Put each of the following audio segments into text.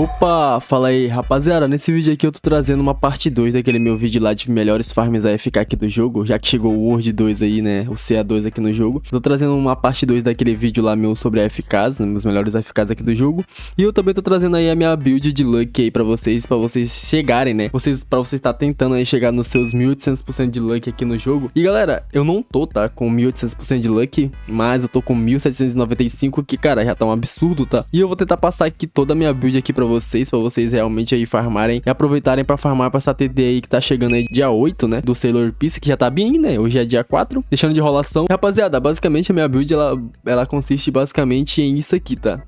Opa, fala aí rapaziada, nesse vídeo aqui eu tô trazendo uma parte 2 daquele meu vídeo lá de melhores farms AFK aqui do jogo, já que chegou o World 2 aí, né, o CA2 aqui no jogo. Tô trazendo uma parte 2 daquele vídeo lá meu sobre AFKs, né, meus melhores AFKs aqui do jogo. E eu também tô trazendo aí a minha build de luck aí pra vocês chegarem, né, pra vocês estar tentando aí chegar nos seus 1800% de luck aqui no jogo. E galera, eu não tô, tá, com 1800% de luck, mas eu tô com 1795, que cara, já tá um absurdo, tá? E eu vou tentar passar aqui toda a minha build aqui pra vocês realmente aí farmarem e aproveitarem pra farmar pra essa TD aí que tá chegando aí dia 8, né, do Sailor Peace, que já tá bem, né, hoje é dia 4, deixando de enrolação. Rapaziada, basicamente a minha build, ela consiste basicamente em isso aqui, tá?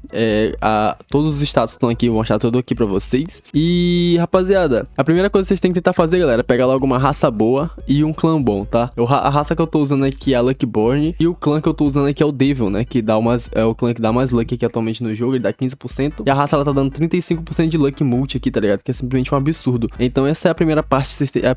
Todos os status estão aqui, vou mostrar tudo aqui pra vocês. E, rapaziada, a primeira coisa que vocês têm que tentar fazer, galera, é pegar logo uma raça boa e um clã bom, tá? A raça que eu tô usando aqui é a Luckborn e o clã que eu tô usando aqui é o Devil, né, que dá é o clã que dá mais luck aqui atualmente no jogo, ele dá 15%. E a raça, ela tá dando 35% de luck multi aqui, tá ligado? Que é simplesmente um absurdo. Então essa é a primeira parte,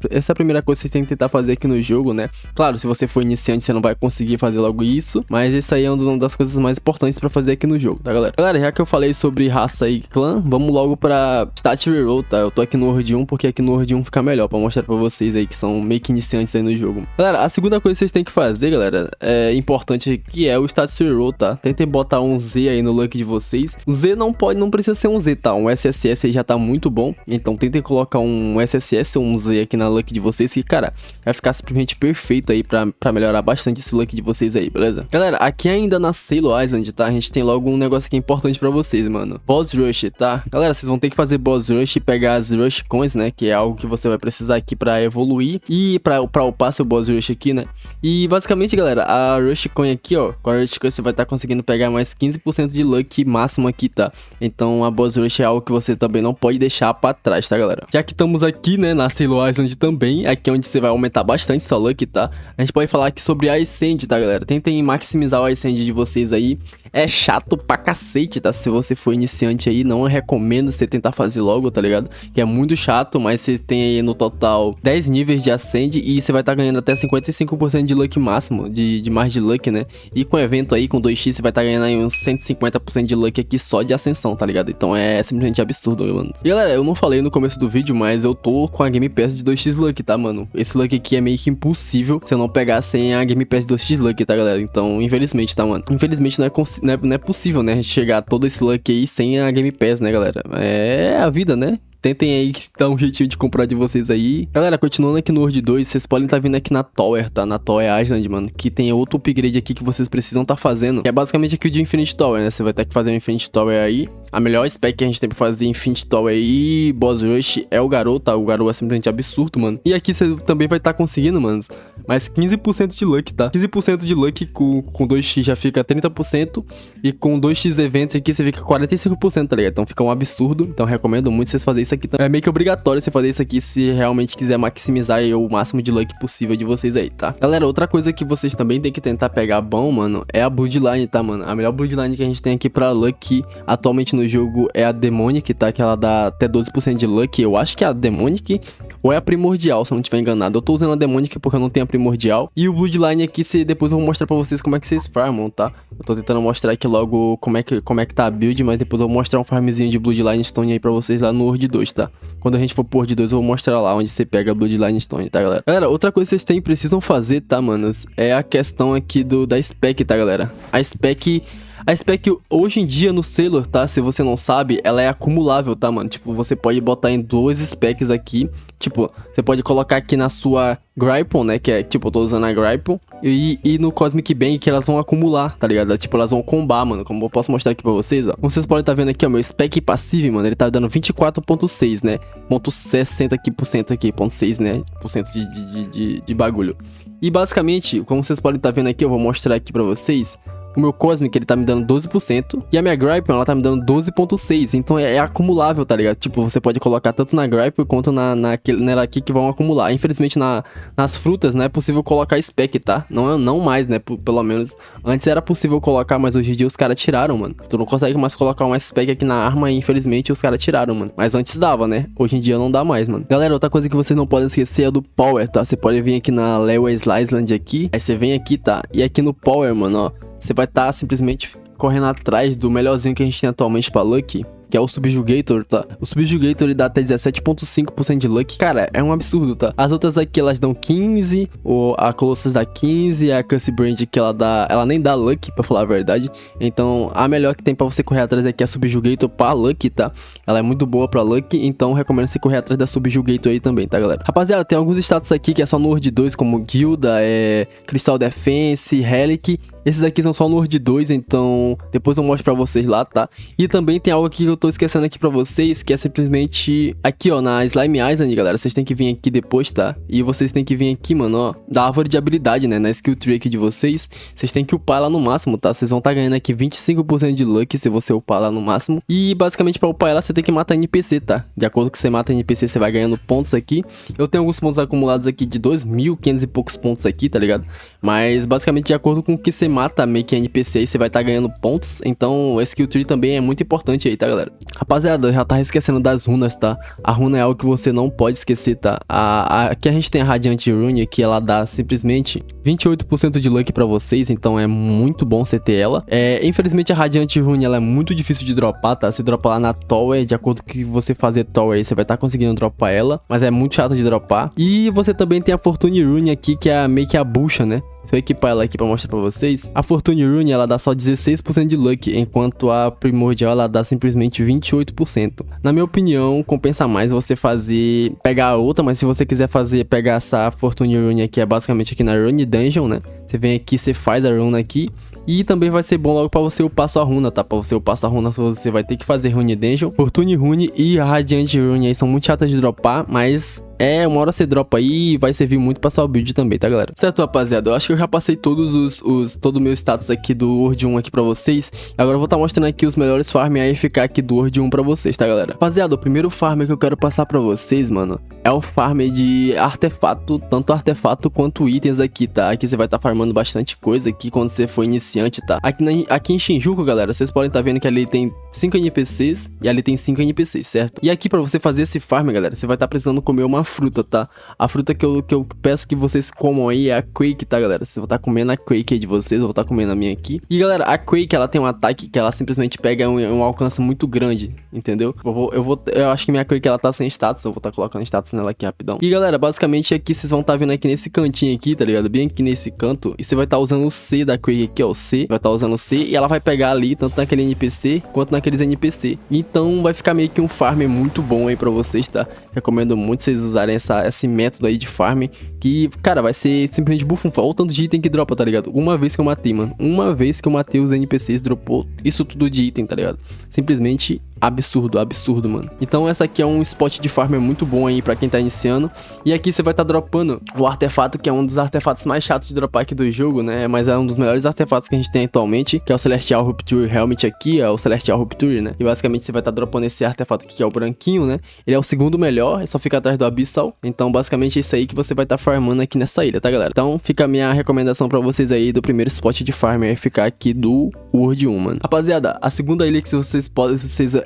essa é a primeira coisa que vocês têm que tentar fazer aqui no jogo, né? Claro, se você for iniciante, você não vai conseguir fazer logo isso, mas isso aí é uma das coisas mais importantes pra fazer aqui no jogo, tá, galera? Galera, já que eu falei sobre raça e clã, vamos logo pra Stat Reroll, tá? Eu tô aqui no World 1 porque aqui no World 1 fica melhor, pra mostrar pra vocês aí que são meio que iniciantes aí no jogo. Galera, a segunda coisa que vocês têm que fazer, galera, é importante, que é o Stat Reroll, tá? Tentem botar um Z aí no luck de vocês. O Z não precisa ser um Z, tá? Um SSS aí já tá muito bom, então tentem colocar um SSS ou um Z aqui na luck de vocês, que cara, vai ficar simplesmente perfeito aí pra melhorar bastante esse luck de vocês aí, beleza? Galera, aqui ainda na Sailor Island, tá? A gente tem logo um negócio aqui importante pra vocês, mano. Boss Rush, tá? Galera, vocês vão ter que fazer Boss Rush e pegar as Rush Coins, né? Que é algo que você vai precisar aqui pra evoluir e pra upar seu Boss Rush aqui, né? E basicamente, galera, a Rush Coin aqui, ó, com a Rush Coin você vai estar conseguindo pegar mais 15% de luck máximo aqui, tá? Então a Boss Rush é algo que você também não pode deixar pra trás, tá, galera? Já que estamos aqui, né, na Sailor Island também, aqui é onde você vai aumentar bastante sua luck, tá? A gente pode falar aqui sobre a Ascend, tá, galera? Tentem maximizar o Ascend de vocês aí. É chato pra cacete, tá? Se você for iniciante aí, não recomendo você tentar fazer logo, tá ligado? Que é muito chato, mas você tem aí no total 10 níveis de Ascend e você vai estar ganhando até 55% de luck máximo, de mais de luck, né? E com o evento aí, com 2x, você vai estar ganhando aí uns 150% de luck aqui só de ascensão, tá ligado? Então é simplesmente absurdo, mano. E galera, eu não falei no começo do vídeo, mas eu tô com a Game Pass de 2x luck, tá, mano? Esse luck aqui é meio que impossível se eu não pegar sem a Game Pass de 2x luck, tá, galera? Então, infelizmente, tá, mano? Infelizmente não é possível, né, a gente chegar a todo esse luck aí sem a Game Pass, né, galera? É a vida, né? Tentem aí dar um jeitinho de comprar de vocês aí. Galera, continuando aqui no World 2, vocês podem estar vindo aqui na Tower, tá? Na Tower Island, mano, que tem outro upgrade aqui que vocês precisam estar fazendo, que é basicamente aqui o de Infinite Tower, né? Você vai ter que fazer o Infinite Tower aí. A melhor spec que a gente tem pra fazer Infinite Tower e Boss Rush é o Garou, tá? O Garou é simplesmente absurdo, mano. E aqui você também vai estar conseguindo, mano, mais 15% de luck, tá? 15% de luck com 2x já fica 30% e com 2x eventos aqui você fica 45%, tá ligado? Então fica um absurdo. Então recomendo muito vocês fazerem isso aqui também. É meio que obrigatório você fazer isso aqui se realmente quiser maximizar aí o máximo de luck possível de vocês aí, tá? Galera, outra coisa que vocês também tem que tentar pegar bom, mano, é a Bloodline, tá, mano? A melhor Bloodline que a gente tem aqui pra luck atualmente no jogo é a Demonic, tá? Que ela dá até 12% de luck. Eu acho que é a Demonic ou é a Primordial, se eu não estiver enganado. Eu tô usando a Demonic porque eu não tenho a Primordial. E o Bloodline aqui, depois eu vou mostrar pra vocês como é que vocês farmam, tá? Eu tô tentando mostrar aqui logo como é que tá a build, mas depois eu vou mostrar um farmzinho de Bloodline Stone aí pra vocês lá no World 2, tá? Quando a gente for pro World 2, eu vou mostrar lá onde você pega a Bloodline Stone, tá, galera? Galera, outra coisa que vocês precisam fazer, tá, manos, é a questão aqui da spec, tá, galera? A spec hoje em dia no Sailor, tá? Se você não sabe, ela é acumulável, tá, mano? Tipo, você pode botar em 2 specs aqui. Tipo, você pode colocar aqui na sua Gripple, né? Que é, tipo, eu tô usando a Gripple. E no Cosmic Bang que elas vão acumular, tá ligado? Tipo, elas vão combar, mano. Como eu posso mostrar aqui pra vocês, ó. Como vocês podem estar vendo aqui, ó, meu spec passive, mano, ele tá dando 24,6, né? Ponto 60 aqui, ponto 6, né? Por cento de bagulho. E basicamente, como vocês podem estar vendo aqui, eu vou mostrar aqui pra vocês. O meu Cosmic, ele tá me dando 12%. E a minha Gripple, ela tá me dando 12,6%. Então é acumulável, tá ligado? Tipo, você pode colocar tanto na Gripple quanto nela aqui que vão acumular. Infelizmente, nas frutas, não é possível colocar spec, tá? Não mais, né? Pelo menos. Antes era possível colocar, mas hoje em dia os caras tiraram, mano. Tu não consegue mais colocar uma spec aqui na arma e infelizmente os caras tiraram, mano. Mas antes dava, né? Hoje em dia não dá mais, mano. Galera, outra coisa que vocês não podem esquecer é do Power, tá? Você pode vir aqui na Lewis Island aqui. Aí você vem aqui, tá? E aqui no Power, mano, ó. Você vai estar simplesmente correndo atrás do melhorzinho que a gente tem atualmente pra Lucky, que é o Subjugator, tá? O Subjugator ele dá até 17,5% de luck. Cara, é um absurdo, tá? As outras aqui elas dão 15, a Colossus dá 15, a Curse Brand que ela nem dá luck, pra falar a verdade. Então, a melhor que tem pra você correr atrás aqui é a Subjugator pra luck, tá? Ela é muito boa pra luck, então recomendo você correr atrás da Subjugator aí também, tá, galera? Rapaziada, tem alguns status aqui que é só no World 2, como Guilda, Crystal Defense, Relic. Esses aqui são só no World 2, então depois eu mostro pra vocês lá, tá? E também tem algo aqui que eu tô esquecendo aqui pra vocês, que é simplesmente aqui, ó, na Slime Island, galera. Vocês têm que vir aqui depois, tá? E vocês têm que vir aqui, mano, ó, da árvore de habilidade, né? Na skill tree aqui de vocês. Vocês têm que upar lá no máximo, tá? Vocês vão tá ganhando aqui 25% de luck se você upar lá no máximo. E basicamente pra upar ela, você tem que matar NPC, tá? De acordo com que você mata NPC, você vai ganhando pontos aqui. Eu tenho alguns pontos acumulados aqui de 2.500 e poucos pontos aqui, tá ligado? Mas basicamente de acordo com o que você mata meio que NPC, você vai estar ganhando pontos. Então o skill tree também é muito importante aí, tá, galera? Rapaziada, eu já tava esquecendo das runas, tá? A runa é algo que você não pode esquecer, tá? Aqui a gente tem a Radiant Rune, que ela dá simplesmente 28% de luck pra vocês, então é muito bom você ter ela. Infelizmente a Radiant Rune ela é muito difícil de dropar, tá? Você dropa lá na Tower, de acordo com o que você fazer Tower aí, você vai estar conseguindo dropar ela, mas é muito chato de dropar. E você também tem a Fortune Rune aqui, que é meio que a bucha, né? Se eu equipar ela aqui pra mostrar pra vocês, a Fortune Rune ela dá só 16% de luck, enquanto a Primordial ela dá simplesmente 28%. Na minha opinião, compensa mais você pegar a outra, mas se você quiser pegar essa Fortune Rune aqui, é basicamente aqui na Rune Dungeon, né? Você vem aqui, você faz a runa aqui. E também vai ser bom logo pra você upar sua runa, tá? Pra você upar sua runa, você vai ter que fazer Rune Dungeon. Fortune Rune e a Radiant Rune aí são muito chatas de dropar, mas uma hora você dropa aí e vai servir muito pra sua build também, tá, galera? Certo, rapaziada? Eu acho que eu já passei todo o meu status aqui do World 1 aqui pra vocês. Agora eu vou estar mostrando aqui os melhores farm aí ficar aqui do World 1 pra vocês, tá, galera? Rapaziada, o primeiro farm que eu quero passar pra vocês, mano, é o farm de artefato, tanto artefato quanto itens aqui, tá? Aqui você vai estar farmando bastante coisa aqui quando você for iniciante, tá? Aqui em Shinjuku, galera, vocês podem estar vendo que ali tem 5 NPCs e ali tem 5 NPCs, certo? E aqui pra você fazer esse farm, galera, você vai estar precisando comer uma fruta, tá? A fruta que eu peço que vocês comam aí é a Quake, tá, galera? Vocês vão estar comendo a Quake aí de vocês, eu vou estar comendo a minha aqui. E, galera, a Quake, ela tem um ataque que ela simplesmente pega um alcance muito grande, entendeu? Eu acho que minha Quake, ela tá sem status, eu vou estar colocando status nela aqui rapidão. E, galera, basicamente aqui vocês vão estar vendo aqui nesse cantinho aqui, tá ligado? Bem aqui nesse canto, e você vai estar usando o C da Quake aqui, ó, o C. Vai estar usando o C e ela vai pegar ali, tanto naquele NPC, quanto naqueles NPC. Então, vai ficar meio que um farm muito bom aí pra vocês, tá? Recomendo muito vocês usarem esse método aí de farm, que, cara, vai ser simplesmente bufunfa. Olha o tanto de item que dropa, tá ligado? Uma vez que eu matei, mano. Uma vez que eu matei os NPCs, dropou isso tudo de item, tá ligado? Simplesmente absurdo, absurdo, mano. Então essa aqui é um spot de farm muito bom aí pra quem tá iniciando. E aqui você vai estar dropando o artefato, que é um dos artefatos mais chatos de dropar aqui do jogo, né? Mas é um dos melhores artefatos que a gente tem atualmente, que é o Celestial Rupture Helmet aqui, é o Celestial Rupture, né? E basicamente você vai estar dropando esse artefato aqui, que é o branquinho, né? Ele é o segundo melhor, só fica atrás do Abyssal. Então basicamente é isso aí que você vai estar farmando aqui nessa ilha, tá, galera? Então fica a minha recomendação pra vocês aí do primeiro spot de farm aí ficar aqui do World 1, mano. Rapaziada, a segunda ilha que vocês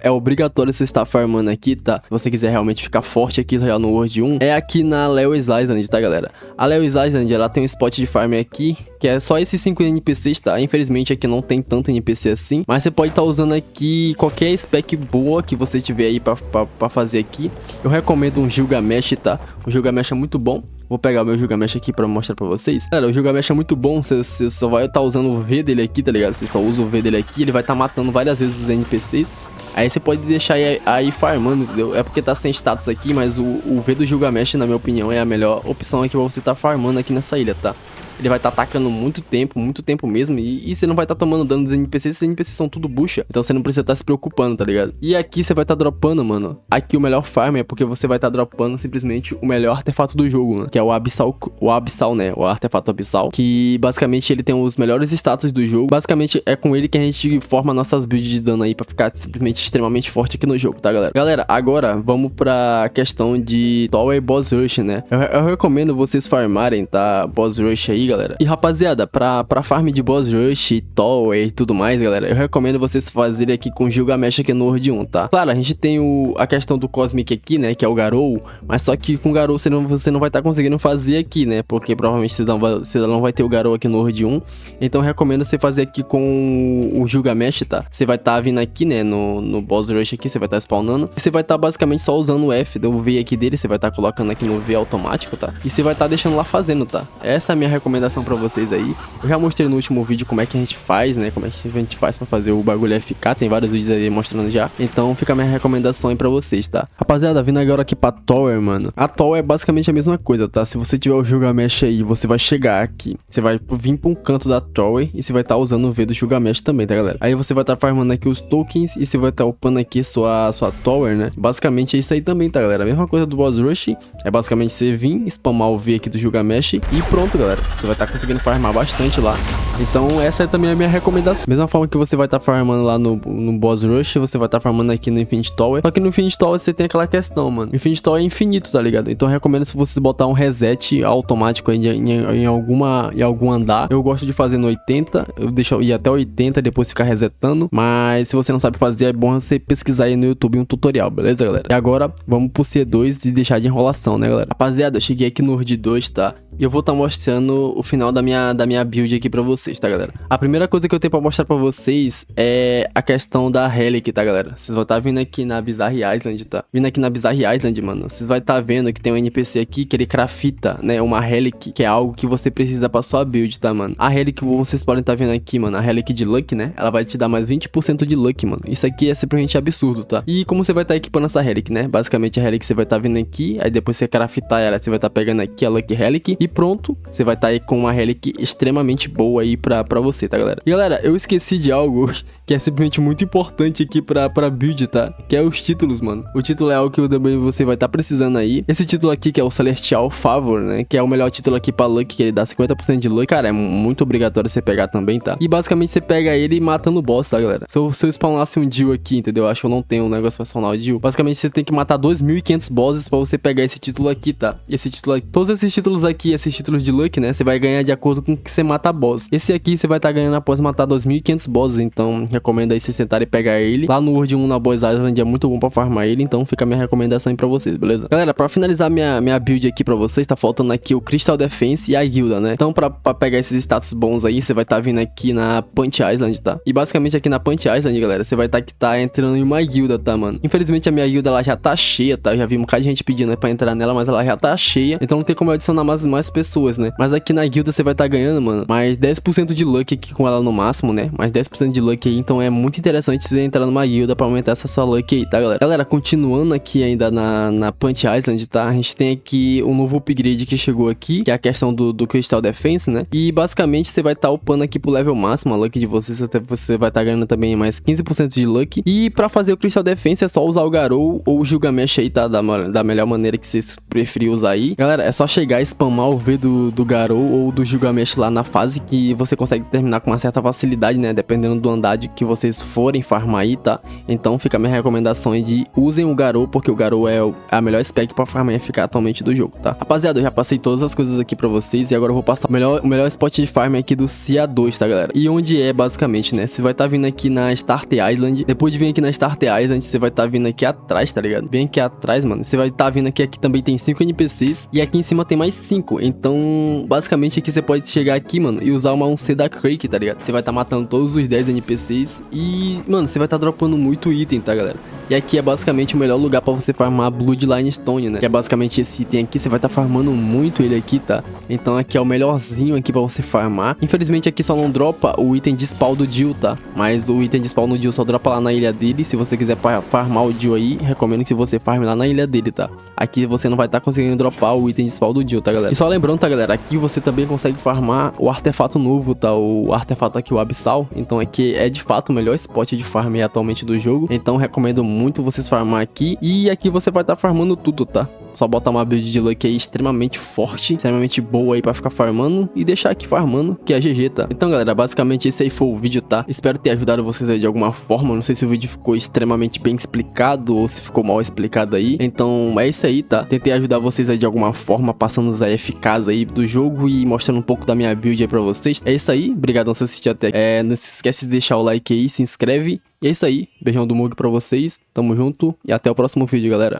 é obrigatório você estar farmando aqui, tá? Se você quiser realmente ficar forte aqui já no World 1, é aqui na Lewis Island, tá, galera? A Lewis Island, ela tem um spot de farm aqui, que é só esses 5 NPCs, tá? Infelizmente aqui não tem tanto NPC assim, mas você pode estar usando aqui qualquer spec boa que você tiver aí pra fazer aqui. Eu recomendo um Gilgamesh, tá? O Gilgamesh é muito bom. Vou pegar o meu Gilgamesh aqui pra mostrar pra vocês. Galera, o Gilgamesh é muito bom. Você só vai estar usando o V dele aqui, tá ligado? Você só usa o V dele aqui, ele vai estar matando várias vezes os NPCs. Aí você pode deixar aí farmando, entendeu? É porque tá sem status aqui, mas o V do Gilgamesh, na minha opinião, é a melhor opção aqui pra você tá farmando aqui nessa ilha, tá? Ele vai estar atacando muito tempo mesmo. E você não vai estar tomando dano dos NPCs. Esses NPCs são tudo bucha. Então você não precisa estar se preocupando, tá ligado? E aqui você vai estar dropando, mano. Aqui o melhor farm é porque você vai estar dropando simplesmente o melhor artefato do jogo, né? Que é o Abyssal, né? O artefato Abyssal. Que basicamente ele tem os melhores status do jogo. Basicamente é com ele que a gente forma nossas builds de dano aí pra ficar simplesmente extremamente forte aqui no jogo, tá, galera? Galera, agora vamos pra questão de Tower Boss Rush, né? Eu recomendo vocês farmarem, tá? Boss Rush aí. aí, galera. E rapaziada, pra farm de boss rush, tower e tudo mais, galera, eu recomendo vocês fazerem aqui com Gilgamesh aqui no World 1, tá? Claro, a gente tem a questão do Cosmic aqui, né, que é o Garou, mas só que com o Garou você não vai estar conseguindo fazer aqui, né, porque provavelmente você não vai ter o Garou aqui no World 1, então eu recomendo você fazer aqui com o Gilgamesh, tá? Você vai estar vindo aqui, né, no boss rush aqui, você vai estar spawnando, e você vai estar basicamente só usando o F do V aqui dele, você vai estar colocando aqui no V automático, tá? E você vai estar deixando lá fazendo, tá? Essa é a minha recomendação pra vocês aí. Eu já mostrei no último vídeo como é que a gente faz, né, como é que a gente faz pra fazer o bagulho FK, tem vários vídeos aí mostrando já, então fica a minha recomendação aí pra vocês, tá? Rapaziada, vindo agora aqui pra Tower, mano, a Tower é basicamente a mesma coisa, tá? Se você tiver o Gilgamesh aí, você vai chegar aqui, você vai vir pra um canto da Tower e você vai estar usando o V do Gilgamesh também, tá, galera? Aí você vai estar farmando aqui os tokens e você vai estar upando aqui sua Tower, né? Basicamente é isso aí também, tá, galera? A mesma coisa do boss rush, é basicamente você vir, spamar o V aqui do Gilgamesh e pronto, galera. Você vai estar conseguindo farmar bastante lá. Então essa é também a minha recomendação. Mesma forma que você vai estar farmando lá no boss rush, você vai estar farmando aqui no Infinite Tower. Só que no Infinite Tower você tem aquela questão, mano. O Infinite Tower é infinito, tá ligado? Então eu recomendo se vocês botar um reset automático aí em algum andar. Eu gosto de fazer no 80, eu deixo ir até 80 e depois ficar resetando. Mas se você não sabe fazer, é bom você pesquisar aí no YouTube um tutorial, beleza, galera? E agora vamos pro C2 e deixar de enrolação, né, galera? Rapaziada, eu cheguei aqui no World 2, tá? E eu vou estar mostrando o final da minha build aqui pra vocês, tá, galera? A primeira coisa que eu tenho pra mostrar pra vocês é a questão da Relic, tá, galera? Vocês vão estar vindo aqui na Bizarre Island, tá? Vindo aqui na Bizarre Island, mano, vocês vão estar vendo que tem um NPC aqui que ele crafta, né, uma Relic, que é algo que você precisa pra sua build, tá, mano? A Relic, como vocês podem estar vendo aqui, mano, a Relic de Luck, né? Ela vai te dar mais 20% de Luck, mano. Isso aqui é simplesmente absurdo, tá? E como você vai estar equipando essa Relic, né? Basicamente a Relic você vai estar vindo aqui, aí depois você craftar ela, você vai estar pegando aqui a Lucky Relic e pronto, você vai estar aí com uma Relic extremamente boa aí pra você, tá, galera? E galera, eu esqueci de algo que é simplesmente muito importante aqui pra build, tá? Que é os títulos, mano. O título é algo que também você vai estar precisando aí. Esse título aqui, que é o Celestial Favor, né? Que é o melhor título aqui pra Luck, que ele dá 50% de Luck. Cara, é muito obrigatório você pegar também, tá? E basicamente você pega ele matando o boss, tá, galera? Se eu spawnasse um Dio aqui, entendeu? Acho que eu não tenho um negócio pra spawnar o Dio. Basicamente você tem que matar 2.500 bosses pra você pegar esse título aqui, tá? Esse título aqui, todos esses títulos aqui, esses títulos de Luck, né? Você vai ganhar de acordo com que você mata boss. Esse aqui você vai estar ganhando após matar 2.500 bosses, então recomendo aí vocês tentarem pegar ele. Lá no World 1 na Boss Island é muito bom pra farmar ele, então fica a minha recomendação aí pra vocês, beleza? Galera, pra finalizar minha build aqui pra vocês, tá faltando aqui o Crystal Defense e a guilda, né? Então pra pegar esses status bons aí, você vai estar vindo aqui na Punch Island, tá? E basicamente aqui na Punch Island, galera, você vai estar entrando em uma guilda, tá, mano? Infelizmente a minha guilda ela já tá cheia, tá? Eu já vi um bocado de gente pedindo, né, pra entrar nela, mas ela já tá cheia, então não tem como eu adicionar mais pessoas, né? Mas aqui na guilda você vai estar ganhando, mano, mais 10% de luck aqui com ela no máximo, né? Mais 10% de luck aí, então é muito interessante você entrar numa guilda pra aumentar essa sua luck aí, tá, galera? Galera, continuando aqui ainda na Punch Island, tá? A gente tem aqui um novo upgrade que chegou aqui, que é a questão do Crystal Defense, né? E basicamente você vai estar upando aqui pro level máximo a luck de você vai estar ganhando também mais 15% de luck. E pra fazer o Crystal Defense é só usar o Garou ou o Gilgamesh aí, tá? Da melhor maneira que vocês preferirem usar aí. Galera, é só chegar e spamar o V do Garou ou do Gilgamesh lá na fase que você consegue terminar com uma certa facilidade, né? Dependendo do andar que vocês forem farmar aí, tá? Então fica a minha recomendação aí de usem o Garou, porque o Garou é a melhor spec pra farmar e ficar atualmente do jogo, tá? Rapaziada, eu já passei todas as coisas aqui pra vocês e agora eu vou passar o melhor spot de farm aqui do CA2, tá, galera? E onde é, basicamente, né? Você vai estar vindo aqui na Starter Island. Depois de vir aqui na Starter Island, você vai estar vindo aqui atrás, tá ligado? Bem aqui atrás, mano. Você vai estar vindo aqui também tem 5 NPCs e aqui em cima tem mais 5. Então, basicamente aqui você pode chegar aqui, mano, e usar um C da Crake, tá ligado? Você vai estar matando todos os 10 NPCs e, mano, você vai estar dropando muito item, tá, galera? E aqui é basicamente o melhor lugar pra você farmar Bloodline Stone, né? Que é basicamente esse item aqui, você vai estar farmando muito ele aqui, tá? Então aqui é o melhorzinho aqui pra você farmar. Infelizmente aqui só não dropa o item de spawn do Dio, tá? Mas o item de spawn do Dio só dropa lá na ilha dele. Se você quiser farmar o Dio aí, recomendo que você farme lá na ilha dele, tá? Aqui você não vai estar conseguindo dropar o item de spawn do Dio, tá, galera? E só lembrando, tá, galera? Aqui você também consegue farmar o artefato novo, tá? O artefato aqui, o Abissal. Então aqui é de fato o melhor spot de farm atualmente do jogo. Então recomendo muito vocês farmar aqui. E aqui você vai estar farmando tudo, tá? Só botar uma build de Luck aí extremamente forte, extremamente boa aí pra ficar farmando e deixar aqui farmando, que é GG, tá? Então, galera, basicamente esse aí foi o vídeo, tá? Espero ter ajudado vocês aí de alguma forma. Não sei se o vídeo ficou extremamente bem explicado ou se ficou mal explicado aí. Então, é isso aí, tá? Tentei ajudar vocês aí de alguma forma, passando os AFKs aí do jogo e mostrando um pouco da minha build aí pra vocês. É isso aí, obrigadão por assistir até aqui. Não se esquece de deixar o like aí, se inscreve. E é isso aí, beijão do Mug pra vocês, tamo junto e até o próximo vídeo, galera.